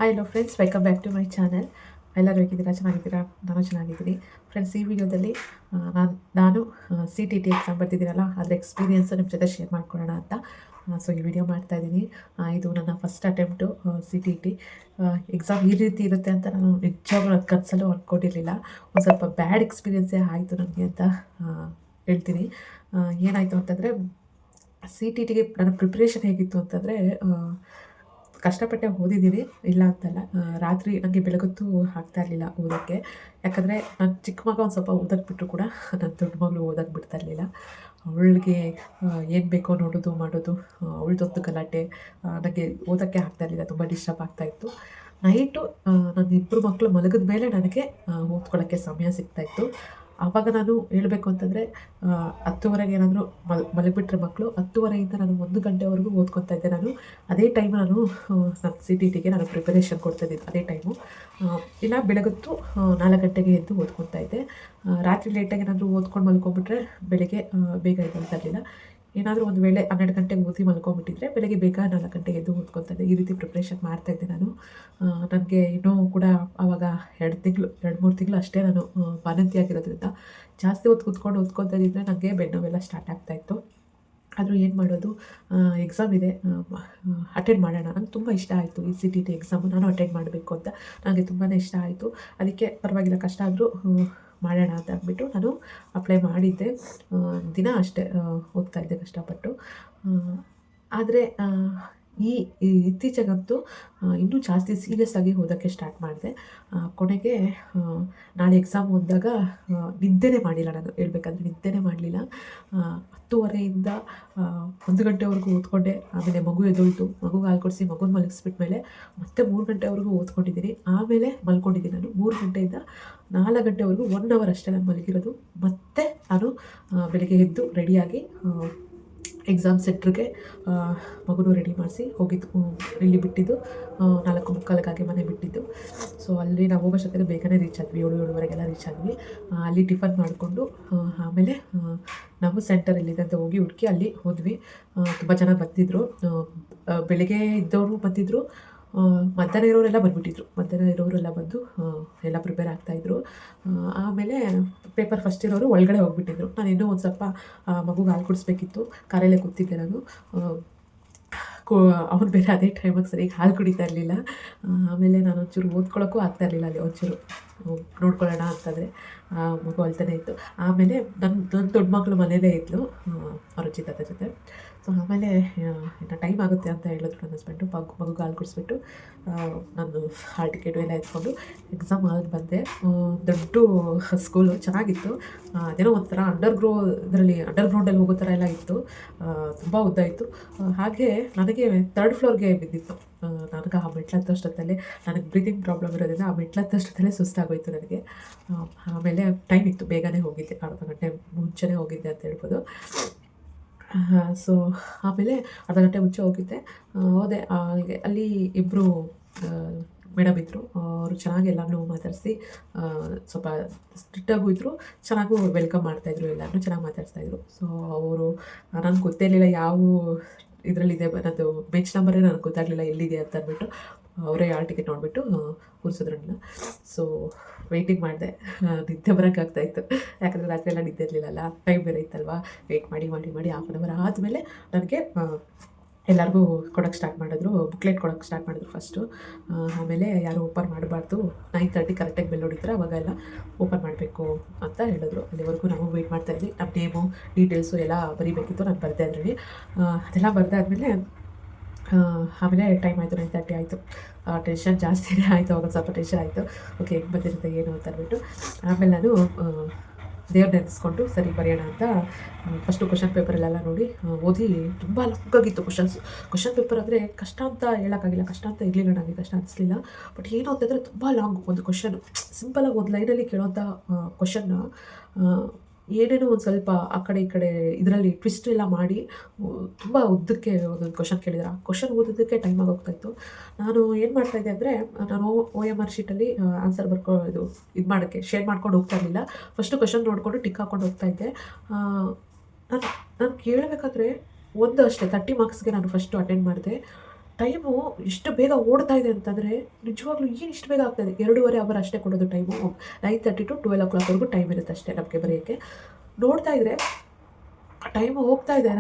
Hi hello friends, welcome back to my channel. ಎಲ್ಲರೂ ಹೇಗಿದ್ದೀರಾ? ಚೆನ್ನಾಗಿದ್ದೀರಾ? ನಾನು ಚೆನ್ನಾಗಿದ್ದೀನಿ ಫ್ರೆಂಡ್ಸ್. ಈ ವಿಡಿಯೋದಲ್ಲಿ ನಾನು ಸಿ ಟಿ ಟಿ ಎಕ್ಸಾಮ್ ಬರ್ತಿದ್ದೀನಲ್ಲ, ಅದರ ಎಕ್ಸ್ಪೀರಿಯೆನ್ಸ್ ನಿಮ್ಮ ಜೊತೆ ಶೇರ್ ಮಾಡ್ಕೊಳ್ಳೋಣ ಅಂತ ಸೊ ಈ ವಿಡಿಯೋ ಮಾಡ್ತಾ ಇದ್ದೀನಿ. ಇದು ನನ್ನ first attempt C T T exam. ಈ ರೀತಿ ಇರುತ್ತೆ ಅಂತ ನಾನು ನಿಜವಾಗ್ಲೂ ನನ್ನ ಕನಸಲ್ಲೂ ಅಂದ್ಕೊಂಡಿರಲಿಲ್ಲ. ಒಂದು ಸ್ವಲ್ಪ ಬ್ಯಾಡ್ ಎಕ್ಸ್ಪೀರಿಯೆನ್ಸೇ ಆಯಿತು ನನಗೆ ಅಂತ ಹೇಳ್ತೀನಿ. ಏನಾಯಿತು ಅಂತಂದರೆ, ಸಿ ಟಿ ಟಿಗೆ ನನ್ನ ಪ್ರಿಪ್ರೇಷನ್ ಹೇಗಿತ್ತು ಅಂತಂದರೆ, ಕಷ್ಟಪಟ್ಟೆ ಓದಿದ್ದೀನಿ, ಇಲ್ಲ ಅಂತಲ್ಲ. ರಾತ್ರಿ ನನಗೆ ಬೆಳಗೊತ್ತು ಆಗ್ತಾ ಇರಲಿಲ್ಲ ಓದೋಕ್ಕೆ. ಯಾಕಂದರೆ ನನ್ನ ಚಿಕ್ಕ ಮಗ ಒಂದು ಸ್ವಲ್ಪ ಓದೋಕ್ಕೆ ಬಿಟ್ಟರು ಕೂಡ ನನ್ನ ದೊಡ್ಡ ಮಗಳು ಓದೋಕ್ಕೆ ಬಿಡ್ತಾ ಇರಲಿಲ್ಲ. ಅವಳಿಗೆ ಏನು ಬೇಕೋ ನೋಡೋದು ಮಾಡೋದು, ಅವಳದೊಂದು ಗಲಾಟೆ. ನನಗೆ ಓದೋಕ್ಕೆ ಆಗ್ತಾ ಇರಲಿಲ್ಲ, ತುಂಬ ಡಿಸ್ಟರ್ಬ್ ಆಗ್ತಾಯಿತ್ತು. ನೈಟು ನನ್ನ ಇಬ್ಬರು ಮಕ್ಕಳು ಮಲಗಿದ ಮೇಲೆ ನನಗೆ ಓದ್ಕೊಳ್ಳೋಕ್ಕೆ ಸಮಯ ಸಿಗ್ತಾಯಿತ್ತು. ಆವಾಗ ನಾನು ಹೇಳಬೇಕು ಅಂತಂದರೆ, 10:30ಗೆ ಏನಾದರೂ ಮಲಗಿಬಿಟ್ರೆ ಮಕ್ಕಳು, 10:30ಇಂದ ನಾನು 1 ಗಂಟೆವರೆಗೂ ಓದ್ಕೊತಾ ಇದ್ದೆ ನಾನು. ಅದೇ ಟೈಮ್ ನಾನು ನನ್ನ ಸಿ ಟಿ ಟಿಗೆ ನಾನು ಪ್ರಿಪರೇಷನ್ ಕೊಡ್ತಾಯಿದ್ದೆ ಅದೇ ಟೈಮು. ಇಲ್ಲ ಬೆಳಗತ್ತು 4 ಗಂಟೆಗೆ ಎದ್ದು ಓದ್ಕೊತಾ ಇದ್ದೆ. ರಾತ್ರಿ ಲೇಟಾಗಿ ಏನಾದರೂ ಓದ್ಕೊಂಡು ಮಲ್ಕೊಂಡ್ಬಿಟ್ರೆ ಬೆಳಗ್ಗೆ ಬೇಗ ಎದ್ದೇಳ್ತಾ ಇರಲಿಲ್ಲ. ಏನಾದರೂ ಒಂದು ವೇಳೆ 12 ಗಂಟೆಗೆ ಓದಿ ಮಲ್ಕೊಂಡ್ಬಿಟ್ಟಿದ್ರೆ ಬೆಳಗ್ಗೆ ಬೇಗ 4 ಗಂಟೆಗೆ ಎದ್ದು ಓದ್ಕೊತಾ ಇದ್ದೆ. ಈ ರೀತಿ ಪ್ರಿಪ್ರೇಷನ್ ಮಾಡ್ತಾಯಿದ್ದೆ ನಾನು. ನನಗೆ ಇನ್ನೂ ಕೂಡ ಆವಾಗ 2-3 ತಿಂಗಳು ಅಷ್ಟೇ ನಾನು ಬಾಣಂತಿಯಾಗಿರೋದ್ರಿಂದ ಜಾಸ್ತಿ ಹೊತ್ತು ಕೂತ್ಕೊಂಡು ಓದ್ಕೊತಾ ಇದ್ದಿದ್ರೆ ನನಗೆ ಬೆನ್ನೋವೆಲ್ಲ ಸ್ಟಾರ್ಟ್ ಆಗ್ತಾಯಿತ್ತು. ಆದರೂ ಏನು ಮಾಡೋದು, ಎಕ್ಸಾಮ್ ಇದೆ, ಅಟೆಂಡ್ ಮಾಡೋಣ. ನಂಗೆ ತುಂಬ ಇಷ್ಟ ಆಯಿತು ಈ ಸಿ ಟಿ ಟಿ ಎಕ್ಸಾಮು, ನಾನು ಅಟೆಂಡ್ ಮಾಡಬೇಕು ಅಂತ ನನಗೆ ತುಂಬಾ ಇಷ್ಟ ಆಯಿತು. ಅದಕ್ಕೆ ಪರವಾಗಿಲ್ಲ, ಕಷ್ಟ ಆದರೂ ಮಾಡೋಣ ಅಂತ ಅಂದ್ಬಿಟ್ಟು ನಾನು ಅಪ್ಲೈ ಮಾಡಿದ್ದೆ. ದಿನ ಅಷ್ಟೇ ಓದ್ತಾಯಿದ್ದೆ ಕಷ್ಟಪಟ್ಟು. ಆದರೆ ಇತ್ತೀಚೆಗಂತೂ ಇನ್ನೂ ಜಾಸ್ತಿ ಸೀರಿಯಸ್ ಆಗಿ ಓದೋಕ್ಕೆ ಸ್ಟಾರ್ಟ್ ಮಾಡಿದೆ. ಕೊನೆಗೆ ನಾಳೆ ಎಕ್ಸಾಮ್ ಓದಿದಾಗ ನಿದ್ದೆನೇ ಮಾಡಿಲ್ಲ ನಾನು. ಹೇಳ್ಬೇಕಂದ್ರೆ ನಿದ್ದೆನೇ ಮಾಡಲಿಲ್ಲ. 10:30ಇಂದ 1 ಗಂಟೆವರೆಗೂ ಓದ್ಕೊಂಡೆ. ಆಮೇಲೆ ಮಗು ಎದ್ದೋಯ್ತು, ಮಗುಗೆ ಹಾಲು ಕೊಡಿಸಿ ಮಗುನ ಮಲಗಿಸ್ಬಿಟ್ಮೇಲೆ ಮತ್ತೆ 3 ಗಂಟೆವರೆಗೂ ಓದ್ಕೊಂಡಿದ್ದೀನಿ. ಆಮೇಲೆ ಮಲ್ಕೊಂಡಿದ್ದೀನಿ ನಾನು. 3 ಗಂಟೆಯಿಂದ 4 ಗಂಟೆವರೆಗೂ 1 ಅವರ್ ಅಷ್ಟೇ ನಾನು ಮಲಗಿರೋದು. ಮತ್ತೆ ನಾನು ಬೆಳಿಗ್ಗೆ ಎದ್ದು ರೆಡಿಯಾಗಿ ಎಕ್ಸಾಮ್ ಸೆಂಟ್ರಿಗೆ ಮಗುನೂ ರೆಡಿ ಮಾಡಿಸಿ ಹೋಗಿದ್ದು. ಇಲ್ಲಿ ಬಿಟ್ಟಿದ್ದು 4:45ಗೆ ಮನೆ ಬಿಟ್ಟಿದ್ದು. ಸೊ ಅಲ್ಲಿ ನಾವು ಹೋಗೋಷ್ಟೊತ್ತಿಗೆ ಬೇಗನೆ ರೀಚ್ ಆದ್ವಿ, 7-7:30ಗೆಲ್ಲ ರೀಚ್ ಆದ್ವಿ. ಅಲ್ಲಿ ಟಿಫನ್ ಮಾಡಿಕೊಂಡು ಆಮೇಲೆ ನಾವು ಸೆಂಟರ್ ಎಲ್ಲಿದೆ ಅಂತ ಹೋಗಿ ಹುಡುಕಿ ಅಲ್ಲಿ ಹೋದ್ವಿ. ತುಂಬ ಜನ ಬಂದಿದ್ದರು. ಬೆಳಗ್ಗೆ ಇದ್ದವರು ಬಂದಿದ್ದರು, ಮಧ್ಯಾಹ್ನ ಇರೋರೆಲ್ಲ ಬಂದುಬಿಟ್ಟಿದ್ರು. ಮಧ್ಯಾಹ್ನ ಇರೋರೆಲ್ಲ ಬಂದು ಎಲ್ಲ ಪ್ರಿಪೇರ್ ಆಗ್ತಾಯಿದ್ರು. ಆಮೇಲೆ ಪೇಪರ್ ಫಸ್ಟ್ ಇರೋರು ಒಳಗಡೆ ಹೋಗ್ಬಿಟ್ಟಿದ್ರು. ನಾನು ಇನ್ನೂ ಒಂದು ಸ್ವಲ್ಪ ಮಗುಗೆ ಹಾಲು ಕುಡಿಸ್ಬೇಕಿತ್ತು. ಕಾರಲ್ಲೇ ಕೂತಿದ್ದೆ ನಾನು. ಅವ್ನು ಬೇರೆ ಅದೇ ಟೈಮಿಗೆ ಸರಿಯಾಗಿ ಹಾಲು ಕುಡಿತಾ ಇರಲಿಲ್ಲ. ಆಮೇಲೆ ನಾನು ಒಂಚೂರು ಓದ್ಕೊಳ್ಳೋಕ್ಕೂ ಆಗ್ತಾ ಇರಲಿಲ್ಲ ಅಲ್ಲಿ. ಒಂಚೂರು ನೋಡ್ಕೊಳ್ಳೋಣ ಅಂತಂದರೆ ಮಗು ಅಳ್ತಾನೆ ಇತ್ತು. ಆಮೇಲೆ ನನ್ನ ದೊಡ್ಡ ಮಗಳು ಮನೇಲೇ ಇದ್ಲು ಅವ್ರ ಅಜ್ಜಿ ತಾತ ಜೊತೆ. ಸೊ ಆಮೇಲೆ ಇನ್ನು ಟೈಮ್ ಆಗುತ್ತೆ ಅಂತ ಹೇಳಿದ್ರು ನನ್ನ ಹಸ್ಬೆಂಡು. ಮಗುಗೆ ಹಾಲು ಕುಡಿಸ್ಬಿಟ್ಟು ನಾನು ಹಾಲ್ ಟಿಕೆಟು ಎಲ್ಲ ಎತ್ಕೊಂಡು ಎಕ್ಸಾಮ್ ಹಾಲ್ಗೆ ಬಂದೆ. ದೊಡ್ಡ ಸ್ಕೂಲು ಚೆನ್ನಾಗಿತ್ತು. ಅದೇನೋ ಒಂಥರ ಅಂಡರ್ಗ್ರೌಂಡಲ್ಲಿ ಹೋಗೋ ಥರ ಎಲ್ಲ ಇತ್ತು. ತುಂಬ ಉದ್ದ ಇತ್ತು. ಹಾಗೆ ನನಗೆ 3rd ಫ್ಲೋರ್ಗೆ ಬಿದ್ದಿತ್ತು. ನನಗೆ ಆ ಮೆಟ್ಲು ಹತ್ತೋಷ್ಟೊತ್ತಲ್ಲೇ, ನನಗೆ ಬ್ರೀತಿಂಗ್ ಪ್ರಾಬ್ಲಮ್ ಇರೋದ್ರಿಂದ ಆ ಮೆಟ್ಲು ಹತ್ತೋಷ್ಟೊತ್ತಲ್ಲೇ ಸುಸ್ತಾಗೋಯಿತು ನನಗೆ. ಆಮೇಲೆ ಟೈಮ್ ಇತ್ತು, ಬೇಗನೆ ಹೋಗಿದ್ದೆ, ಅರ್ಧ ಗಂಟೆ ಮುಂಚೆನೇ ಹೋಗಿದ್ದೆ ಅಂತ ಹೇಳ್ಬೋದು. ಸೊ ಆಮೇಲೆ ಅರ್ಧ ಗಂಟೆ ಮುಂಚೆ ಹೋಗಿದ್ದೆ. ಹೋದೆ. ಅಲ್ಲಿ ಇಬ್ಬರು ಮೇಡಮ್ ಇದ್ದರು. ಅವರು ಚೆನ್ನಾಗಿ ಎಲ್ಲನೂ ಮಾತಾಡಿಸಿ, ಸ್ವಲ್ಪ ಸ್ಟ್ರಿಕ್ಟಾಗೂ ಇದ್ದರು, ಚೆನ್ನಾಗೂ ವೆಲ್ಕಮ್ ಮಾಡ್ತಾಯಿದ್ರು, ಎಲ್ಲರನ್ನೂ ಚೆನ್ನಾಗಿ ಮಾತಾಡಿಸ್ತಾಯಿದ್ರು. ಸೊ ಅವರು, ನನಗೆ ಗೊತ್ತೇ ಇರಲಿಲ್ಲ ಯಾವ ಇದರಲ್ಲಿದೆ ನನ್ನದು ಬೆಂಚ್ ನಂಬರೇ ನನಗೆ ಗೊತ್ತಾಗಲಿಲ್ಲ ಎಲ್ಲಿದೆ ಅಂತ ಅಂದ್ಬಿಟ್ಟು. ಅವರೇ ಹಾಲ್ ಟಿಕೆಟ್ ನೋಡಿಬಿಟ್ಟು ಕೂರಿಸಿದ್ರು ನನ್ನ. ಸೊ ವೆಯ್ಟಿಂಗ್ ಮಾಡಿದೆ. ನಿದ್ದೆ ಬರೋಕ್ಕಾಗ್ತಾಯಿತ್ತು, ಯಾಕಂದರೆ ರಾತ್ರಿ ಎಲ್ಲ ನಿದ್ದೆ ಇರಲಿಲ್ಲಲ್ಲ, ಟೈಮ್ ಬೇರೆ ಇತ್ತಲ್ವ. ವೆಯ್ಟ್ ಮಾಡಿ ಹಾಫ್ ಆನ್ ಅವರ್ ಆದಮೇಲೆ ನನಗೆ ಎಲ್ಲರಿಗೂ ಕೊಡೋಕ್ಕೆ ಸ್ಟಾರ್ಟ್ ಮಾಡಿದ್ರು. ಬುಕ್ಲೆಟ್ ಕೊಡೋಕ್ಕೆ ಸ್ಟಾರ್ಟ್ ಮಾಡಿದ್ರು ಫಸ್ಟು. ಆಮೇಲೆ ಯಾರು ಓಪನ್ ಮಾಡಬಾರ್ದು, 9:30 ಕರೆಕ್ಟಾಗಿ ಬೆಲ್ ಹೊಡಿತಾರೆ, ಅವಾಗ ಎಲ್ಲ ಓಪನ್ ಮಾಡಬೇಕು ಅಂತ ಹೇಳಿದ್ರು. ಅಲ್ಲಿವರೆಗೂ ನಾವು ವೆಯ್ಟ್ ಮಾಡ್ತಾಯಿದ್ವಿ. ನಮ್ಮ ನೇಮು, ಡೀಟೇಲ್ಸು ಎಲ್ಲ ಬರೀಬೇಕಿತ್ತು. ನಾನು ಬರೆದೆ ಅದರಲ್ಲಿ. ಅದೆಲ್ಲ ಬರೆದಾದ್ಮೇಲೆ ಆಮೇಲೆ ಟೈಮ್ ಆಯಿತು, 9:30 ಆಯಿತು. ಟೆನ್ಷನ್ ಜಾಸ್ತಿನೇ ಆಯಿತು. ಅವಾಗ ಸ್ವಲ್ಪ ಟೆನ್ಷನ್ ಆಯಿತು. ಓಕೆ, ಹೆಂಗೆ ಬಂದಿರುತ್ತೆ ಏನು ಅಂತ ಅಂದ್ಬಿಟ್ಟು. ಆಮೇಲೆ ನಾನು ದೇವ್ರು ನೆನೆಸ್ಕೊಂಡು ಸರಿ ಬರೆಯೋಣ ಅಂತ ಫಸ್ಟು ಕ್ವಶನ್ ಪೇಪರಲ್ಲೆಲ್ಲ ನೋಡಿ ಓದಿ. ತುಂಬ ಲಾಂಗಾಗಿತ್ತು ಕ್ವಶನ್ ಪೇಪರ್. ಅಂದರೆ ಕಷ್ಟ ಅಂತ ಹೇಳೋಕ್ಕಾಗಿಲ್ಲ, ಕಷ್ಟ ಅಂತ ಇರಲಿಲ್ಲ, ನನಗೆ ಕಷ್ಟ ಅನಿಸ್ಲಿಲ್ಲ. ಬಟ್ ಏನು ಅಂತಂದರೆ ತುಂಬ ಲಾಂಗ್ ಒಂದು ಕ್ವಶನು. ಸಿಂಪಲಾಗಿ ಒಂದು ಲೈನಲ್ಲಿ ಕೇಳೋಂಥ ಕ್ವಶನ್ನ ಏನೇನೋ ಒಂದು ಸ್ವಲ್ಪ ಆ ಕಡೆ ಈ ಕಡೆ ಇದರಲ್ಲಿ ಟ್ವಿಸ್ಟ್ ಎಲ್ಲ ಮಾಡಿ ತುಂಬ ಉದ್ದಕ್ಕೆ ಒಂದೊಂದು ಕ್ವಶನ್ ಕೇಳಿದ್ರು. ಆ ಕ್ವಶನ್ ಓದೋದಕ್ಕೆ ಟೈಮ್ ಆಗೋಗ್ತಾಯಿತ್ತು. ನಾನು ಏನು ಮಾಡ್ತಾಯಿದ್ದೆ ಅಂದರೆ, ನಾನು OMR ಶೀಟಲ್ಲಿ ಆನ್ಸರ್ ಇದು ಮಾಡೋಕ್ಕೆ ಶೇರ್ ಮಾಡ್ಕೊಂಡು ಹೋಗ್ತಾ ಇರಲಿಲ್ಲ. ಫಸ್ಟು ಕ್ವಶನ್ ನೋಡಿಕೊಂಡು ಟಿಕ್ ಹಾಕ್ಕೊಂಡು ಹೋಗ್ತಾಯಿದ್ದೆ. ನಾನು ಕೇಳಬೇಕಾದ್ರೆ ಒಂದು ಅಷ್ಟೇ 30 ಮಾರ್ಕ್ಸ್ಗೆ ನಾನು ಫಸ್ಟು ಅಟೆಂಡ್ ಮಾಡಿದೆ. ಟೈಮು ಎಷ್ಟು ಬೇಗ ಓಡ್ತಾ ಇದೆ ಅಂತಂದರೆ ನಿಜವಾಗ್ಲೂ ಏನು ಇಷ್ಟು ಬೇಗ ಆಗ್ತಾಯಿದೆ. 2.5 ಅವರ್ ಅಷ್ಟೇ ಕೊಡೋದು ಟೈಮು. 9:30 ಟು 12 ಓ ಕ್ಲಾಕ್ವರೆಗೂ ಟೈಮ್ ಇರುತ್ತೆ ಅಷ್ಟೇ ನಮಗೆ ಬರೆಯೋಕ್ಕೆ. ನೋಡ್ತಾ ಇದ್ದರೆ ಟೈಮು ಹೋಗ್ತಾ ಇದೆ.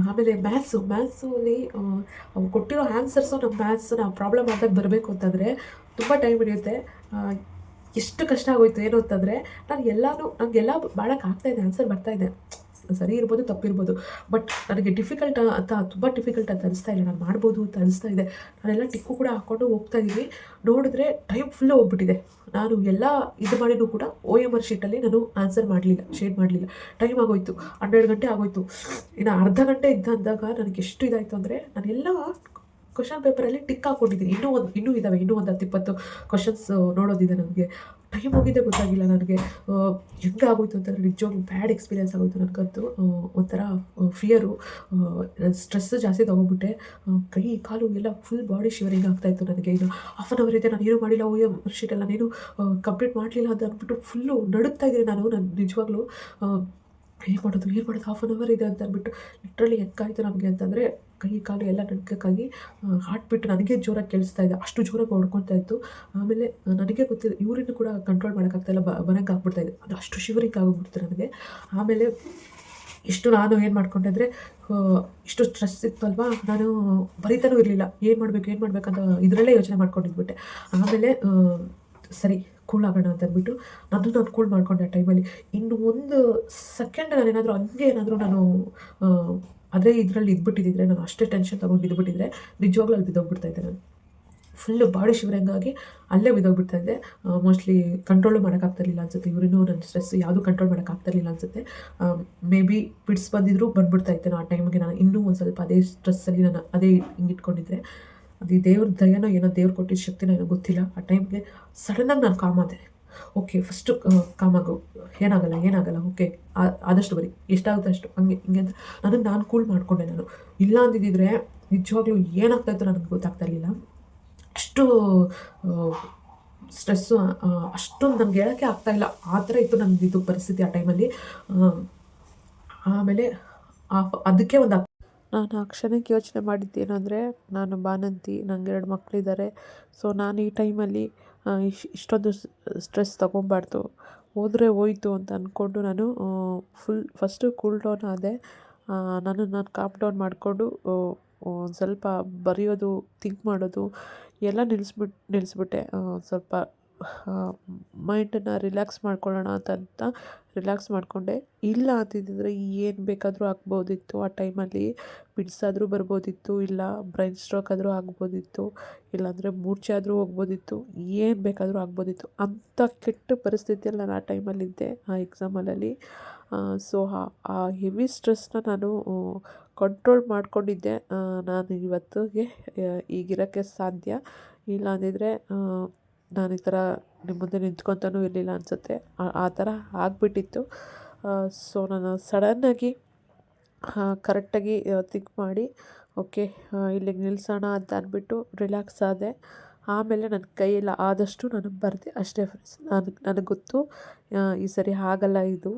ಆಮೇಲೆ ಮ್ಯಾಥ್ಸಲ್ಲಿ ಅವ್ರು ಕೊಟ್ಟಿರೋ ಆನ್ಸರ್ಸು ನಮ್ಮ ಮ್ಯಾಥ್ಸ್ ಪ್ರಾಬ್ಲಮ್ ಆದಾಗ ಬರಬೇಕು ಅಂತಂದರೆ ತುಂಬ ಟೈಮ್ ಹಿಡಿಯುತ್ತೆ. ಎಷ್ಟು ಕಷ್ಟ ಆಗೋಯ್ತು ಏನು ಅಂತಂದರೆ ನನಗೆಲ್ಲ ಮಾಡೋಕ್ಕಾಗ್ತಾಯಿದೆ, ಆನ್ಸರ್ ಬರ್ತಾಯಿದೆ. ಸರಿ ಇರ್ಬೋದು, ತಪ್ಪಿರ್ಬೋದು. ಬಟ್ ನನಗೆ ಡಿಫಿಕಲ್ಟ್ ಅಂತ ತುಂಬ ಡಿಫಿಕಲ್ಟ್ ಅಂತ ಅನಿಸ್ತಾ ಇಲ್ಲ. ನಾನು ಮಾಡ್ಬೋದು ಅಂತ ಅನಿಸ್ತಾ ಇದೆ. ನಾನೆಲ್ಲ ಟಿಕ್ಕು ಕೂಡ ಹಾಕ್ಕೊಂಡು ಹೋಗ್ತಾ ಇದ್ದೀನಿ. ನೋಡಿದ್ರೆ ಟೈಮ್ ಫುಲ್ಲು ಹೋಗ್ಬಿಟ್ಟಿದೆ. ನಾನು ಎಲ್ಲ ಇದು ಮಾಡಿನೂ ಕೂಡ OMR ಶೀಟಲ್ಲಿ ನಾನು ಆನ್ಸರ್ ಮಾಡಲಿಲ್ಲ, ಶೇಡ್ ಮಾಡಲಿಲ್ಲ. ಟೈಮ್ ಆಗೋಯ್ತು, 12 ಗಂಟೆ ಆಗೋಯ್ತು. ಇನ್ನು ಅರ್ಧ ಗಂಟೆ ಅಂದಾಗ ನನಗೆ ಎಷ್ಟು ಇದಾಯಿತು ಅಂದರೆ ನಾನೆಲ್ಲ ಕ್ವಶನ್ ಪೇಪರಲ್ಲಿ ಟಿಕ್ ಹಾಕ್ಕೊಂಡಿದ್ದೀನಿ. ಇನ್ನೂ ಇದ್ದಾವೆ, ಇನ್ನೂ ಒಂದು 10-20 ಕ್ವಶನ್ಸ್ ನೋಡೋದಿದೆ ನನಗೆ. ಟೈಮ್ ಹೋಗಿದ್ದೇ ಗೊತ್ತಾಗಿಲ್ಲ ನನಗೆ. ಹೆಂಗೆ ಆಗೋಯ್ತು ಅಂತಂದರೆ ನಿಜವಾಗ್ಲೂ ಬ್ಯಾಡ್ ಎಕ್ಸ್ಪೀರಿಯೆನ್ಸ್ ಆಗೋಯ್ತು ನನಗಂತೂ. ಒಂಥರ ಫಿಯರು, ಸ್ಟ್ರೆಸ್ ಜಾಸ್ತಿ ತೊಗೊಂಡ್ಬಿಟ್ಟೆ. ಕೈ ಕಾಲು ಎಲ್ಲ ಫುಲ್ ಬಾಡಿ ಶಿವರಿಂಗ್ ಆಗ್ತಾಯಿತ್ತು ನನಗೆ. ಇನ್ನು ಹಾಫ್ ಆನ್ ಅವರ್ ಇದೆ, ನಾನು ಏನೂ ಮಾಡಿಲ್ಲ, OMR ಶೀಟೆಲ್ಲ ನಾನೇನು ಕಂಪ್ಲೀಟ್ ಮಾಡಲಿಲ್ಲ ಅಂತ ಅಂದ್ಬಿಟ್ಟು ಫುಲ್ಲು ನಡುಗ್ತಾ ಇದ್ದೀನಿ ನಾನು ನಿಜವಾಗ್ಲೂ. ಏನು ಮಾಡೋದು ಹಾಫ್ ಆನ್ ಅವರ್ ಇದೆ ಅಂತ ಅಂದ್ಬಿಟ್ಟು ಲಿಟ್ರಲಿ ಹೆಂಗಾಯಿತು ನನಗೆ ಅಂತಂದರೆ ಕೈ ಕಾಲು ಎಲ್ಲ ನಡುಕಕ್ಕಾಗಿ ಹಾರ್ಟ್ ಬಿಟ್ಟು ನನಗೆ ಜೋರಾಗಿ ಕೇಳಿಸ್ತಾ ಇದೆ. ಅಷ್ಟು ಜೋರಾಗಿ ಹೊಡ್ಕೊತಾ ಇತ್ತು. ಆಮೇಲೆ ನನಗೆ ಗೊತ್ತಿಲ್ಲ, ಯೂರಿನ್ ಕೂಡ ಕಂಟ್ರೋಲ್ ಮಾಡೋಕ್ಕಾಗ್ತಾಯಿಲ್ಲ, ಬರಂಗೆ ಆಗ್ಬಿಡ್ತಾ ಇದೆ. ಅದು ಅಷ್ಟು ಶಿವರಿಂಗ್ ಆಗೋಗ್ಬಿಡ್ತು ನನಗೆ. ಆಮೇಲೆ ನಾನು ಏನು ಮಾಡ್ಕೊಂಡೆ ಅಂದರೆ ಇಷ್ಟು ಸ್ಟ್ರೆಸ್ ಇತ್ತಲ್ವಾ, ನಾನು ಬರೀತಾನೂ ಇರಲಿಲ್ಲ. ಏನು ಮಾಡಬೇಕಂತ ಇದರಲ್ಲೇ ಯೋಚನೆ ಮಾಡ್ಕೊಂಡಿದ್ಬಿಟ್ಟೆ. ಆಮೇಲೆ ಸರಿ ಕೂಲ್ ಆಗೋಣ ಅಂತ ಅಂದ್ಬಿಟ್ಟು ನಾನು ಕೂಲ್ ಮಾಡ್ಕೊಂಡೆ ಆ ಟೈಮಲ್ಲಿ. ಇನ್ನು ಒಂದು ಸೆಕೆಂಡ್ ನಾನೇನಾದರೂ ನಾನು ಅದೇ ಇದರಲ್ಲಿ ಇದ್ಬಿಟ್ಟಿದ್ದರೆ, ನಾನು ಅಷ್ಟೇ ಟೆನ್ಷನ್ ತೊಗೊಂಡು ಇದ್ಬಿಟ್ಟಿದ್ರೆ ನಿಜವಾಗ್ಲೂ ಅಲ್ಲಿ ಬಿದ್ದೋಗ್ಬಿಡ್ತಾ ಇದ್ದೆ ನಾನು. ಫುಲ್ಲು ಬಾಡಿ ಶಿವರಿಂಗಾಗಿ ಅಲ್ಲೇ ಬಿದ್ದೋಗ್ಬಿಡ್ತಾ ಇದ್ದೆ. ಮೋಸ್ಟ್ಲಿ ಕಂಟ್ರೋಲು ಮಾಡೋಕ್ಕಾಗ್ತಿರ್ಲಿಲ್ಲ ಅನಿಸುತ್ತೆ. ಇವರಿನ್ನೂ ನನ್ನ ಸ್ಟ್ರೆಸ್ ಯಾವುದೂ ಕಂಟ್ರೋಲ್ ಮಾಡೋಕ್ಕಾಗ್ತಿರ್ಲಿಲ್ಲ ಅನಿಸುತ್ತೆ. ಮೇ ಬಿ ಪಿಟ್ಸ್ ಬಂದಿದ್ದರೂ ಬಂದ್ಬಿಡ್ತಾ ಇತ್ತು ಆ ಟೈಮಿಗೆ. ನಾನು ಇನ್ನೂ ಒಂದು ಸ್ವಲ್ಪ ಅದೇ ಸ್ಟ್ರೆಸ್ಸಲ್ಲಿ ನಾನು ಅದೇ ಹಿಂಗಿಟ್ಕೊಂಡಿದ್ದರೆ, ಅದು ದೇವ್ರ ದಯನೋ ಏನೋ, ದೇವ್ರು ಕೊಟ್ಟಿದ್ದ ಶಕ್ತಿನೋ ಏನೋ ಗೊತ್ತಿಲ್ಲ. ಆ ಟೈಮ್ಗೆ ಸಡನ್ನಾಗಿ ನಾನು ಕಾಮಾದೆ. ಓಕೆ, ಫಸ್ಟು ಕಾಮಾಗು, ಏನಾಗಲ್ಲ, ಓಕೆ ಆದಷ್ಟು ಬರೀ, ಎಷ್ಟಾಗುತ್ತೆ ಅಷ್ಟು, ಹಂಗೆ ಹಿಂಗೆ ಅಂತ ನಾನು ಕೂಲ್ ಮಾಡಿಕೊಂಡೆ ನಾನು. ಇಲ್ಲ ಅಂದಿದ್ದರೆ ನಿಜವಾಗ್ಲೂ ಏನಾಗ್ತಾಯಿತ್ತು ನನಗೆ ಗೊತ್ತಾಗ್ತಾ ಇರಲಿಲ್ಲ. ಅಷ್ಟು ಸ್ಟ್ರೆಸ್ಸು, ಅಷ್ಟೊಂದು ನನಗೆ ಹೇಳೋಕ್ಕೆ ಆಗ್ತಾಯಿಲ್ಲ, ಆ ಥರ ಇತ್ತು ನನ್ನದು ಪರಿಸ್ಥಿತಿ ಆ ಟೈಮಲ್ಲಿ. ಆಮೇಲೆ ಅದಕ್ಕೆ ನಾನು ಆ ಕ್ಷಣಕ್ಕೆ ಯೋಚನೆ ಮಾಡಿದ್ದೇನೆಂದರೆ, ನಾನು ಬಾಣಂತಿ, ನನಗೆ 2 ಮಕ್ಕಳಿದ್ದಾರೆ. ಸೊ ನಾನು ಈ ಟೈಮಲ್ಲಿ ಇಷ್ಟೊಂದು ಸ್ಟ್ರೆಸ್ ತೊಗೊಬಾರ್ದು, ಹೋದರೆ ಹೋಯ್ತು ಅಂತ ಅಂದ್ಕೊಂಡು ನಾನು ಫಸ್ಟು ಕೂಲ್ ಡೌನ್ ಆದೆ. ನಾನು ಕಾಮ್ ಡೌನ್ ಮಾಡಿಕೊಂಡು ಒಂದು ಸ್ವಲ್ಪ ಬರೆಯೋದು, ಥಿಂಕ್ ಮಾಡೋದು ಎಲ್ಲ ನಿಲ್ಲಿಸ್ಬಿಟ್ಟೆ. ಸ್ವಲ್ಪ ಮೈಂಡನ್ನು ರಿಲ್ಯಾಕ್ಸ್ ಮಾಡ್ಕೊಳ್ಳೋಣ ಅಂತ ರಿಲ್ಯಾಕ್ಸ್ ಮಾಡಿಕೊಂಡೆ. ಇಲ್ಲ ಅಂತಿದ್ದರೆ ಏನು ಬೇಕಾದರೂ ಆಗ್ಬೋದಿತ್ತು. ಆ ಟೈಮಲ್ಲಿ ಪಿಟ್ಸ್ ಆದರೂ ಬರ್ಬೋದಿತ್ತು, ಇಲ್ಲ ಬ್ರೈನ್ ಸ್ಟ್ರೋಕ್ ಆದರೂ ಆಗ್ಬೋದಿತ್ತು, ಇಲ್ಲಾಂದರೆ ಮೂರ್ಛೆ ಆದರೂ ಹೋಗ್ಬೋದಿತ್ತು, ಏನು ಬೇಕಾದರೂ ಆಗ್ಬೋದಿತ್ತು. ಅಂಥ ಕೆಟ್ಟ ಪರಿಸ್ಥಿತಿಯಲ್ಲಿ ನಾನು ಆ ಟೈಮಲ್ಲಿದ್ದೆ, ಆ ಎಕ್ಸಾಮಲ್ಲಿ. ಸೊ ಆ ಹೆವಿ ಸ್ಟ್ರೆಸ್ನ ನಾನು ಕಂಟ್ರೋಲ್ ಮಾಡ್ಕೊಂಡಿದ್ದೆ. ನಾನು ಇವತ್ತಿಗೆ ಈಗಿರೋಕ್ಕೆ ಸಾಧ್ಯ. ಇಲ್ಲ ಅಂದಿದ್ದರೆ ನಾನು ಈ ಥರ ನಿಮ್ಮ ಮುಂದೆ ನಿಂತ್ಕೊತಾನೂ ಇರಲಿಲ್ಲ ಅನಿಸುತ್ತೆ. ಆ ಥರ ಆಗಿಬಿಟ್ಟಿತ್ತು. ಸೊ ನಾನು ಸಡನ್ನಾಗಿ ಕರೆಕ್ಟಾಗಿ ಥಿಂಕ್ ಮಾಡಿ ಓಕೆ ಇಲ್ಲಿಗೆ ನಿಲ್ಲಿಸೋಣ ಅಂತ ಅಂದ್ಬಿಟ್ಟು ರಿಲ್ಯಾಕ್ಸ್ ಆದೆ. ಆಮೇಲೆ ನನ್ನ ಕೈಯೆಲ್ಲ ಆದಷ್ಟು ನಾನು ಬರೆದೆ ಅಷ್ಟೇ ಫ್ರೆಂಡ್ಸ್. ನನಗೆ ಗೊತ್ತು ಈ ಸರಿ ಆಗಲ್ಲ, ಇದು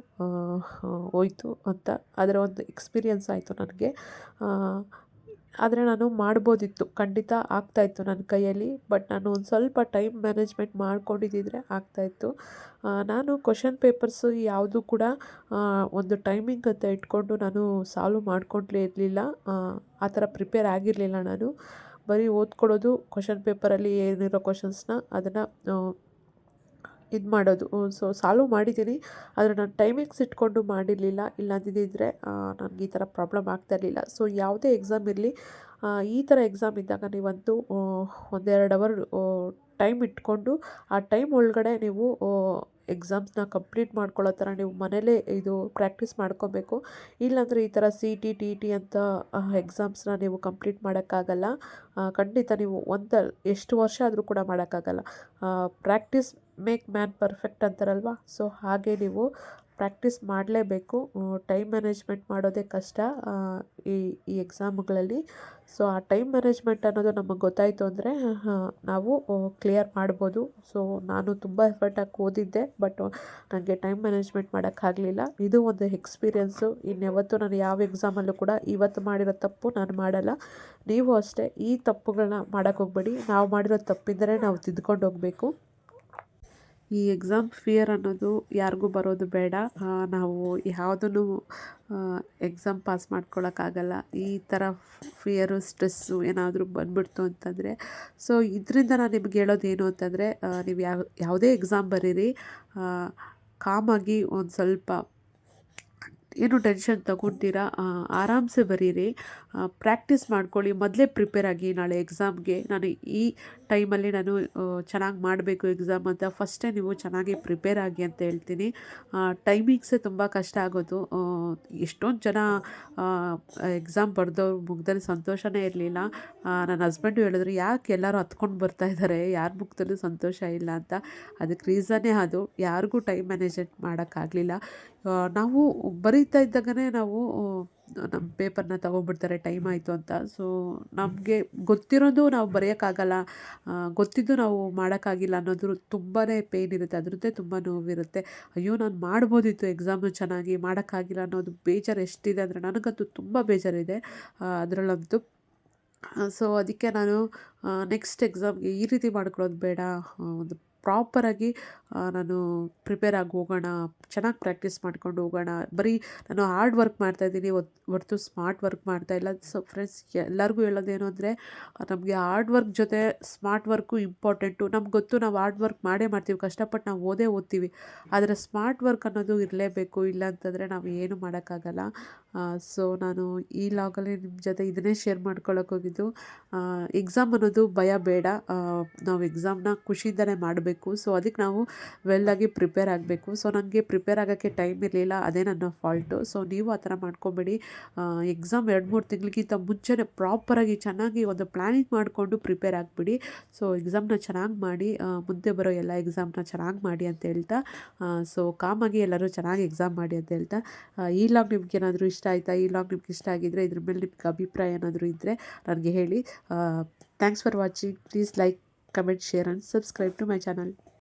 ಹೋಯ್ತು ಅಂತ. ಅದರ ಒಂದು ಎಕ್ಸ್ಪೀರಿಯನ್ಸ್ ಆಯಿತು ನನಗೆ. ಆದರೆ ನಾನು ಮಾಡ್ಬೋದಿತ್ತು, ಖಂಡಿತ ಆಗ್ತಾಯಿತ್ತು ನನ್ನ ಕೈಯಲ್ಲಿ. ಬಟ್ ನಾನು ಒಂದು ಸ್ವಲ್ಪ ಟೈಮ್ ಮ್ಯಾನೇಜ್ಮೆಂಟ್ ಮಾಡ್ಕೊಂಡಿದ್ದಿದ್ರೆ ಆಗ್ತಾಯಿತ್ತು. ನಾನು ಕ್ವಶನ್ ಪೇಪರ್ಸು ಯಾವುದು ಕೂಡ ಒಂದು ಟೈಮಿಂಗ್ ಅಂತ ಇಟ್ಕೊಂಡು ನಾನು ಸಾಲ್ವ್ ಮಾಡ್ಕೊಂಡ್ಲೇ ಇರಲಿಲ್ಲ. ಆ ಥರ ಪ್ರಿಪೇರ್ ಆಗಿರಲಿಲ್ಲ ನಾನು. ಬರೀ ಓದ್ಕೊಳ್ಳೋದು, ಕ್ವಶನ್ ಪೇಪರಲ್ಲಿ ಏನಿರೋ ಕ್ವಶನ್ಸ್ನ ಅದನ್ನು ಇದು ಮಾಡೋದು. ಸೊ ಸಾಲ್ವ್ ಮಾಡಿದ್ದೀನಿ, ಆದರೆ ನಾನು ಟೈಮಿಂಗ್ಸ್ ಇಟ್ಕೊಂಡು ಮಾಡಿರಲಿಲ್ಲ. ಇಲ್ಲ ಅಂದಿದ್ದರೆ ನನಗೆ ಈ ಥರ ಪ್ರಾಬ್ಲಮ್ ಆಗ್ತಾಯಿರಲಿಲ್ಲ. ಸೊ ಯಾವುದೇ ಎಕ್ಸಾಮ್ ಇರಲಿ, ಈ ಥರ ಎಕ್ಸಾಮ್ ಇದ್ದಾಗ ನೀವಂತೂ 1-2 ಅವರ್ ಟೈಮ್ ಇಟ್ಕೊಂಡು ಆ ಟೈಮ್ ಒಳಗಡೆ ನೀವು ಎಕ್ಸಾಮ್ಸ್ನ ಕಂಪ್ಲೀಟ್ ಮಾಡ್ಕೊಳ್ಳೋ ಥರ ನೀವು ಮನೇಲೇ ಇದು ಪ್ರಾಕ್ಟೀಸ್ ಮಾಡ್ಕೊಬೇಕು. ಇಲ್ಲಾಂದರೆ ಈ ಥರ CET TET ಅಂತ ಎಕ್ಸಾಮ್ಸ್ನ ನೀವು ಕಂಪ್ಲೀಟ್ ಮಾಡೋಕ್ಕಾಗಲ್ಲ. ಖಂಡಿತ ನೀವು ಎಷ್ಟು ವರ್ಷ ಆದರೂ ಕೂಡ ಮಾಡೋಕ್ಕಾಗಲ್ಲ. ಪ್ರಾಕ್ಟೀಸ್ ಮೇಕ್ ಮ್ಯಾನ್ ಪರ್ಫೆಕ್ಟ್ ಅಂತಾರಲ್ವ, ಸೊ ಹಾಗೆ ನೀವು ಪ್ರಾಕ್ಟೀಸ್ ಮಾಡಲೇಬೇಕು. ಟೈಮ್ ಮ್ಯಾನೇಜ್ಮೆಂಟ್ ಮಾಡೋದೇ ಕಷ್ಟ ಆ, ಈ ಈ ಎಕ್ಸಾಮ್ಗಳಲ್ಲಿ. ಸೊ ಆ ಟೈಮ್ ಮ್ಯಾನೇಜ್ಮೆಂಟ್ ಅನ್ನೋದು ನಮಗೆ ಗೊತ್ತಾಯಿತು ಅಂದರೆ ನಾವು ಕ್ಲಿಯರ್ ಮಾಡ್ಬೋದು. ಸೊ ನಾನು ತುಂಬ ಎಫರ್ಟ್ ಹಾಕಿ ಓದಿದ್ದೆ, ಬಟ್ ನನಗೆ ಟೈಮ್ ಮ್ಯಾನೇಜ್ಮೆಂಟ್ ಮಾಡೋಕ್ಕಾಗಲಿಲ್ಲ. ಇದು ಒಂದು ಎಕ್ಸ್ಪೀರಿಯೆನ್ಸು. ಇನ್ಯಾವತ್ತೂ ನಾನು ಯಾವ ಎಕ್ಸಾಮಲ್ಲೂ ಕೂಡ ಇವತ್ತು ಮಾಡಿರೋ ತಪ್ಪು ನಾನು ಮಾಡಲ್ಲ. ನೀವು ಅಷ್ಟೇ ಈ ತಪ್ಪುಗಳನ್ನ ಮಾಡೋಕ್ಕೆ ಹೋಗಬೇಡಿ. ನಾವು ಮಾಡಿರೋ ತಪ್ಪಿದ್ದರೆ ನಾವು ತಿದ್ದುಕೊಂಡು ಹೋಗಬೇಕು. ಈ ಎಕ್ಸಾಮ್ ಫಿಯರ್ ಅನ್ನೋದು ಯಾರಿಗೂ ಬರೋದು ಬೇಡ. ನಾವು ಯಾವುದನ್ನು ಎಕ್ಸಾಮ್ ಪಾಸ್ ಮಾಡ್ಕೊಳ್ಳೋಕ್ಕಾಗಲ್ಲ. ಈ ಥರ ಫಿಯರು, ಸ್ಟ್ರೆಸ್ಸು ಏನಾದರೂ ಬಂದ್ಬಿಡ್ತು ಅಂತಂದರೆ, ಸೊ ಇದರಿಂದ ನಾನು ನಿಮ್ಗೆ ಹೇಳೋದೇನು ಅಂತಂದರೆ, ನೀವು ಯಾವುದೇ ಎಕ್ಸಾಮ್ ಬರೀರಿ, ಕಾಮಾಗಿ ಒಂದು ಸ್ವಲ್ಪ ಏನು ಟೆನ್ಷನ್ ತಗೊತೀರಾ, ಆರಾಮ್ಸೆ ಬರೀರಿ. ಪ್ರಾಕ್ಟೀಸ್ ಮಾಡ್ಕೊಳ್ಳಿ. ಮೊದಲೇ ಪ್ರಿಪೇರ್ ಆಗಿ ನಾಳೆ ಎಕ್ಸಾಮ್ಗೆ ನಾನು ಈ ಟೈಮಲ್ಲಿ ನಾನು ಚೆನ್ನಾಗಿ ಮಾಡಬೇಕು ಎಕ್ಸಾಮ್ ಅಂತ ಫಸ್ಟೇ ನೀವು ಚೆನ್ನಾಗಿ ಪ್ರಿಪೇರ್ ಆಗಿ ಅಂತ ಹೇಳ್ತೀನಿ. ಟೈಮಿಂಗ್ಸೇ ತುಂಬ ಕಷ್ಟ ಆಗೋದು. ಎಷ್ಟೊಂದು ಜನ ಎಕ್ಸಾಮ್ ಬರೆದವ್ರು ಮುಖದಲ್ಲಿ ಸಂತೋಷನೇ ಇರಲಿಲ್ಲ. ನನ್ನ ಹಸ್ಬೆಂಡು ಹೇಳಿದ್ರು, ಯಾಕೆ ಎಲ್ಲರೂ ಹತ್ಕೊಂಡು ಬರ್ತಾ ಇದ್ದಾರೆ, ಯಾರ ಮುಖದಲ್ಲೂ ಸಂತೋಷ ಇಲ್ಲ ಅಂತ. ಅದಕ್ಕೆ ರೀಸನ್ನೇ ಅದು, ಯಾರಿಗೂ ಟೈಮ್ ಮ್ಯಾನೇಜ್ಮೆಂಟ್ ಮಾಡೋಕ್ಕಾಗಲಿಲ್ಲ. ನಾವು ಬರೀತಾ ಇದ್ದಾಗಲೇ ನಾವು ನಮ್ಮ ಪೇಪರ್ನ ತೊಗೊಂಡ್ಬಿಡ್ತಾರೆ ಟೈಮ್ ಆಯಿತು ಅಂತ. ಸೊ ನಮಗೆ ಗೊತ್ತಿರೋದು ನಾವು ಬರೆಯೋಕ್ಕಾಗಲ್ಲ, ಗೊತ್ತಿದ್ದು ನಾವು ಮಾಡೋಕ್ಕಾಗಿಲ್ಲ ಅನ್ನೋದು ತುಂಬಾ ಪೇಯ್ನ್ ಇರುತ್ತೆ. ಅದರದ್ದೇ ತುಂಬ ನೋವಿರುತ್ತೆ. ಅಯ್ಯೋ ನಾನು ಮಾಡ್ಬೋದಿತ್ತು ಎಕ್ಸಾಮು ಚೆನ್ನಾಗಿ, ಮಾಡೋಕ್ಕಾಗಿಲ್ಲ ಅನ್ನೋದು ಬೇಜಾರು ಎಷ್ಟಿದೆ ಅಂದರೆ, ನನಗಂತೂ ತುಂಬ ಬೇಜಾರಿದೆ ಅದರಲ್ಲಂತೂ. ಸೊ ಅದಕ್ಕೆ ನಾನು ನೆಕ್ಸ್ಟ್ ಎಕ್ಸಾಮ್ಗೆ ಈ ರೀತಿ ಮಾಡ್ಕೊಳ್ಳೋದು ಬೇಡ, ಒಂದು ಪ್ರಾಪರಾಗಿ ನಾನು ಪ್ರಿಪೇರ್ ಆಗಿ ಹೋಗೋಣ, ಚೆನ್ನಾಗಿ ಪ್ರಾಕ್ಟೀಸ್ ಮಾಡ್ಕೊಂಡು ಹೋಗೋಣ. ಬರೀ ನಾನು ಹಾರ್ಡ್ ವರ್ಕ್ ಮಾಡ್ತಾಯಿದ್ದೀನಿ ಹೊರ್ತು ಸ್ಮಾರ್ಟ್ ವರ್ಕ್ ಮಾಡ್ತಾಯಿಲ್ಲ. ಸೊ ಫ್ರೆಂಡ್ಸ್, ಎಲ್ಲರಿಗೂ ಹೇಳೋದೇನು ಅಂದರೆ, ನಮಗೆ ಹಾರ್ಡ್ ವರ್ಕ್ ಜೊತೆ ಸ್ಮಾರ್ಟ್ ವರ್ಕು ಇಂಪಾರ್ಟೆಂಟು. ನಮ್ಗೆ ಗೊತ್ತು ನಾವು ಹಾರ್ಡ್ ವರ್ಕ್ ಮಾಡೇ ಮಾಡ್ತೀವಿ, ಕಷ್ಟಪಟ್ಟು ನಾವು ಓದ್ತೀವಿ. ಆದರೆ ಸ್ಮಾರ್ಟ್ ವರ್ಕ್ ಅನ್ನೋದು ಇರಲೇಬೇಕು, ಇಲ್ಲ ಅಂತಂದರೆ ನಾವು ಏನು ಮಾಡೋಕ್ಕಾಗಲ್ಲ. ಸೊ ನಾನು ಈ ಲಾಗಲ್ಲಿ ನಿಮ್ಮ ಜೊತೆ ಇದನ್ನೇ ಶೇರ್ ಮಾಡ್ಕೊಳ್ಳೋಕೆ ಹೋಗಿದ್ದು. ಎಕ್ಸಾಮ್ ಅನ್ನೋದು ಭಯ ಬೇಡ, ನಾವು ಎಕ್ಸಾಮ್ನ ಖುಷಿಯಿಂದಲೇ ಮಾಡಬೇಕು. ಸೊ ಅದಕ್ಕೆ ನಾವು ವೆಲ್ಲಾಗಿ ಪ್ರಿಪೇರ್ ಆಗಬೇಕು. ಸೊ ನನಗೆ ಪ್ರಿಪೇರ್ ಆಗೋಕ್ಕೆ ಟೈಮ್ ಇರಲಿಲ್ಲ, ಅದೇ ನನ್ನ ಫಾಲ್ಟು. ಸೊ ನೀವು ಆ ಥರ ಮಾಡ್ಕೊಬೇಡಿ. ಎಕ್ಸಾಮ್ 2-3 ತಿಂಗಳಿಗಿಂತ ಮುಂಚೆನೇ ಪ್ರಾಪರಾಗಿ ಚೆನ್ನಾಗಿ ಒಂದು ಪ್ಲ್ಯಾನಿಂಗ್ ಮಾಡಿಕೊಂಡು ಪ್ರಿಪೇರ್ ಆಗಿಬಿಡಿ. ಸೊ ಎಕ್ಸಾಮ್ನ ಚೆನ್ನಾಗಿ ಮಾಡಿ, ಮುಂದೆ ಬರೋ ಎಲ್ಲ ಎಕ್ಸಾಮ್ನ ಚೆನ್ನಾಗಿ ಮಾಡಿ ಅಂತ ಹೇಳ್ತಾ, ಸೊ ಕಾಮಾಗಿ ಎಲ್ಲರೂ ಚೆನ್ನಾಗಿ ಎಕ್ಸಾಮ್ ಮಾಡಿ ಅಂತ ಹೇಳ್ತಾ, ಈ ಲಾಗ್ ನಿಮ್ಗೆ ಏನಾದರೂ ಇಷ್ಟ ಆಯಿತಾ? ಈ ಲಾಗ್ ನಿಮ್ಗೆ ಇಷ್ಟ ಆಗಿದ್ದರೆ ಇದ್ರ ಮೇಲೆ ನಿಮ್ಗೆ ಅಭಿಪ್ರಾಯ ಏನಾದರೂ ಇದ್ದರೆ ನನಗೆ ಹೇಳಿ. Thanks for watching. Please like, comment, share and subscribe to my channel.